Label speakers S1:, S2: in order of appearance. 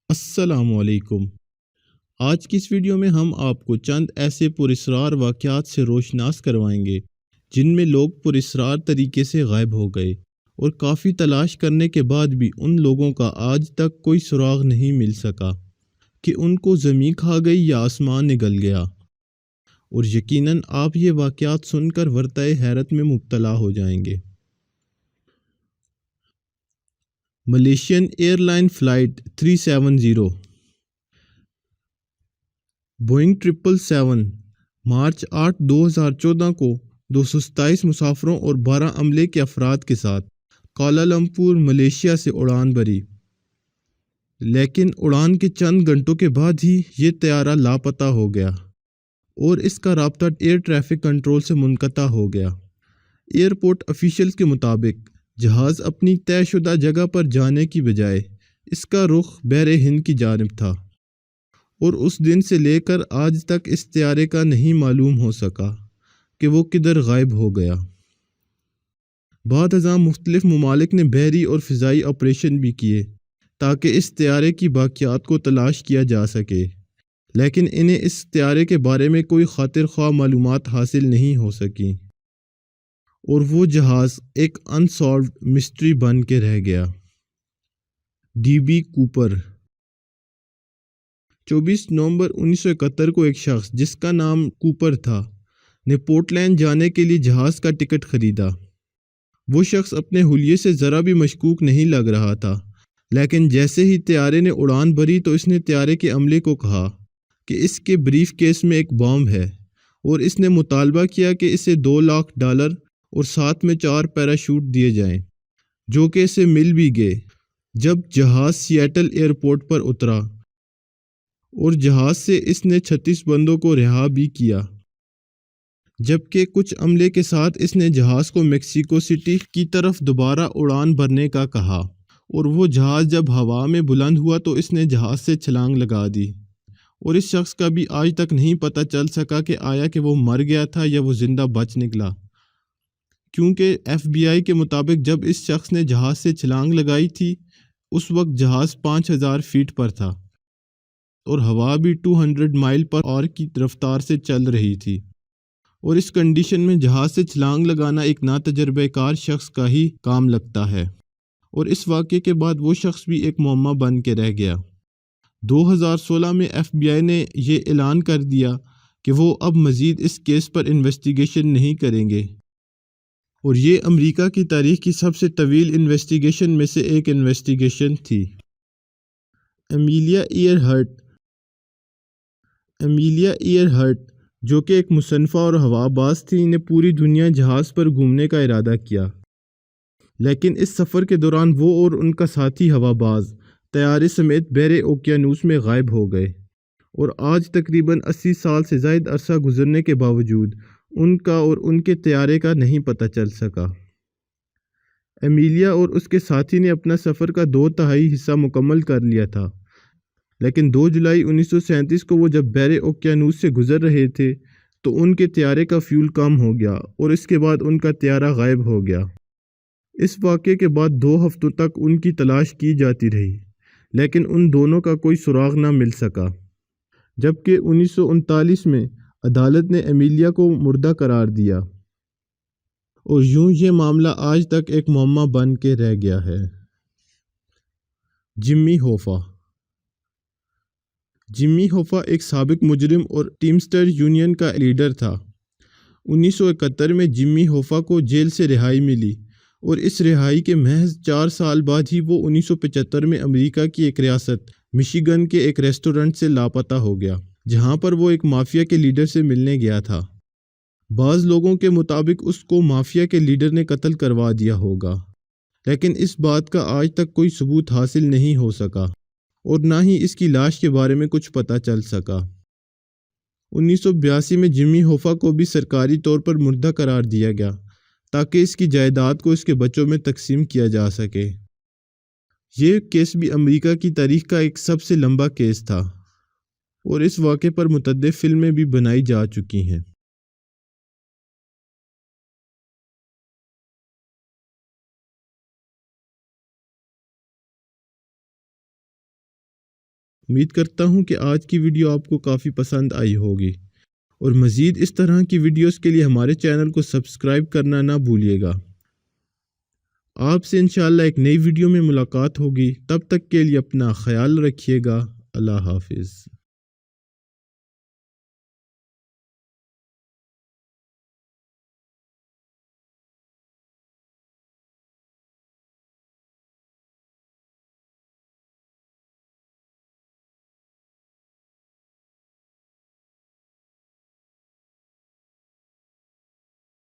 S1: السلام علیکم۔ آج کی اس ویڈیو میں ہم آپ کو چند ایسے پراسرار واقعات سے روشناس کروائیں گے جن میں لوگ پراسرار طریقے سے غائب ہو گئے اور کافی تلاش کرنے کے بعد بھی ان لوگوں کا آج تک کوئی سراغ نہیں مل سکا کہ ان کو زمین کھا گئی یا آسمان نگل گیا۔ اور یقیناً آپ یہ واقعات سن کر ورطۂ حیرت میں مبتلا ہو جائیں گے۔ Malaysian airline flight 370 Boeing 777 March 8 2014 کو 227 مسافروں اور 12 عملے کے افراد کے ساتھ کوالالمپور ملیشیا سے اڑان بھری، لیکن اڑان کے چند گھنٹوں کے بعد ہی یہ طیارہ لاپتہ ہو گیا اور اس کا رابطہ ایئر ٹریفک کنٹرول سے منقطع ہو گیا۔ ایئرپورٹ افیشلز کے مطابق جہاز اپنی طے شدہ جگہ پر جانے کی بجائے اس کا رخ بحر ہند کی جانب تھا، اور اس دن سے لے کر آج تک اس طیارے کا نہیں معلوم ہو سکا کہ وہ کدھر غائب ہو گیا۔ بعد ازاں مختلف ممالک نے بحری اور فضائی آپریشن بھی کیے تاکہ اس طیارے کی باقیات کو تلاش کیا جا سکے، لیکن انہیں اس طیارے کے بارے میں کوئی خاطر خواہ معلومات حاصل نہیں ہو سکیں، اور وہ جہاز ایک انسالوڈ مسٹری بن کے رہ گیا۔ ڈی بی کوپر 24 نومبر 1971 کو ایک شخص جس کا نام کوپر تھا نے پورٹلینڈ جانے کے لیے جہاز کا ٹکٹ خریدا۔ وہ شخص اپنے حلیے سے ذرا بھی مشکوک نہیں لگ رہا تھا، لیکن جیسے ہی طیارے نے اڑان بھری تو اس نے طیارے کے عملے کو کہا کہ اس کے بریف کیس میں ایک بام ہے، اور اس نے مطالبہ کیا کہ اسے $2 لاکھ اور ساتھ میں 4 پیراشوٹ دیے جائیں، جو کہ اسے مل بھی گئے جب جہاز سیاٹل ایئرپورٹ پر اترا، اور جہاز سے اس نے 36 بندوں کو رہا بھی کیا، جبکہ کچھ عملے کے ساتھ اس نے جہاز کو میکسیکو سٹی کی طرف دوبارہ اڑان بھرنے کا کہا، اور وہ جہاز جب ہوا میں بلند ہوا تو اس نے جہاز سے چھلانگ لگا دی، اور اس شخص کا بھی آج تک نہیں پتہ چل سکا کہ آیا کہ وہ مر گیا تھا یا وہ زندہ بچ نکلا، کیونکہ FBI کے مطابق جب اس شخص نے جہاز سے چھلانگ لگائی تھی اس وقت جہاز 5000 فیٹ پر تھا اور ہوا بھی 200 مائل پر آور کی رفتار سے چل رہی تھی، اور اس کنڈیشن میں جہاز سے چھلانگ لگانا ایک ناتجربہ کار شخص کا ہی کام لگتا ہے، اور اس واقعے کے بعد وہ شخص بھی ایک معمہ بن کے رہ گیا۔ 2016 میں FBI نے یہ اعلان کر دیا کہ وہ اب مزید اس کیس پر انویسٹیگیشن نہیں کریں گے، اور یہ امریکہ کی تاریخ کی سب سے طویل انویسٹیگیشن میں سے ایک انویسٹیگیشن تھی۔ ایمیلیا ایئر ہرٹ جو کہ ایک مصنفہ اور ہوا باز تھی نے پوری دنیا جہاز پر گھومنے کا ارادہ کیا، لیکن اس سفر کے دوران وہ اور ان کا ساتھی ہوا باز طیارے سمیت بحر اوقیانوس میں غائب ہو گئے، اور آج تقریباً 80 سال سے زائد عرصہ گزرنے کے باوجود ان کا اور ان کے طیارے کا نہیں پتہ چل سکا۔ ایمیلیا اور اس کے ساتھی نے اپنا سفر کا 2/3 حصہ مکمل کر لیا تھا، لیکن 2 جولائی 1937 کو وہ جب بحر اوقیانوس سے گزر رہے تھے تو ان کے طیارے کا فیول کم ہو گیا، اور اس کے بعد ان کا طیارہ غائب ہو گیا۔ اس واقعے کے بعد 2 ہفتوں تک ان کی تلاش کی جاتی رہی، لیکن ان دونوں کا کوئی سراغ نہ مل سکا، جبکہ 1939 میں عدالت نے ایمیلیا کو مردہ قرار دیا، اور یوں یہ معاملہ آج تک ایک معمہ بن کے رہ گیا ہے۔ جمی ہوفا ایک سابق مجرم اور ٹیمسٹر یونین کا لیڈر تھا۔ 1971 میں جمی ہوفا کو جیل سے رہائی ملی، اور اس رہائی کے محض 4 سال بعد ہی وہ 1975 میں امریکہ کی ایک ریاست مشیگن کے ایک ریسٹورنٹ سے لاپتہ ہو گیا، جہاں پر وہ ایک مافیا کے لیڈر سے ملنے گیا تھا۔ بعض لوگوں کے مطابق اس کو مافیا کے لیڈر نے قتل کروا دیا ہوگا، لیکن اس بات کا آج تک کوئی ثبوت حاصل نہیں ہو سکا، اور نہ ہی اس کی لاش کے بارے میں کچھ پتہ چل سکا۔ 1982 میں جمی ہوفا کو بھی سرکاری طور پر مردہ قرار دیا گیا تاکہ اس کی جائیداد کو اس کے بچوں میں تقسیم کیا جا سکے۔ یہ کیس بھی امریکہ کی تاریخ کا ایک سب سے لمبا کیس تھا، اور اس واقعے پر متعدد فلمیں بھی بنائی جا چکی ہیں۔ امید کرتا ہوں کہ آج کی ویڈیو آپ کو کافی پسند آئی ہوگی، اور مزید اس طرح کی ویڈیوز کے لیے ہمارے چینل کو سبسکرائب کرنا نہ بھولیے گا۔ آپ سے انشاءاللہ ایک نئی ویڈیو میں ملاقات ہوگی، تب تک کے لیے اپنا خیال رکھیے گا۔ اللہ حافظ۔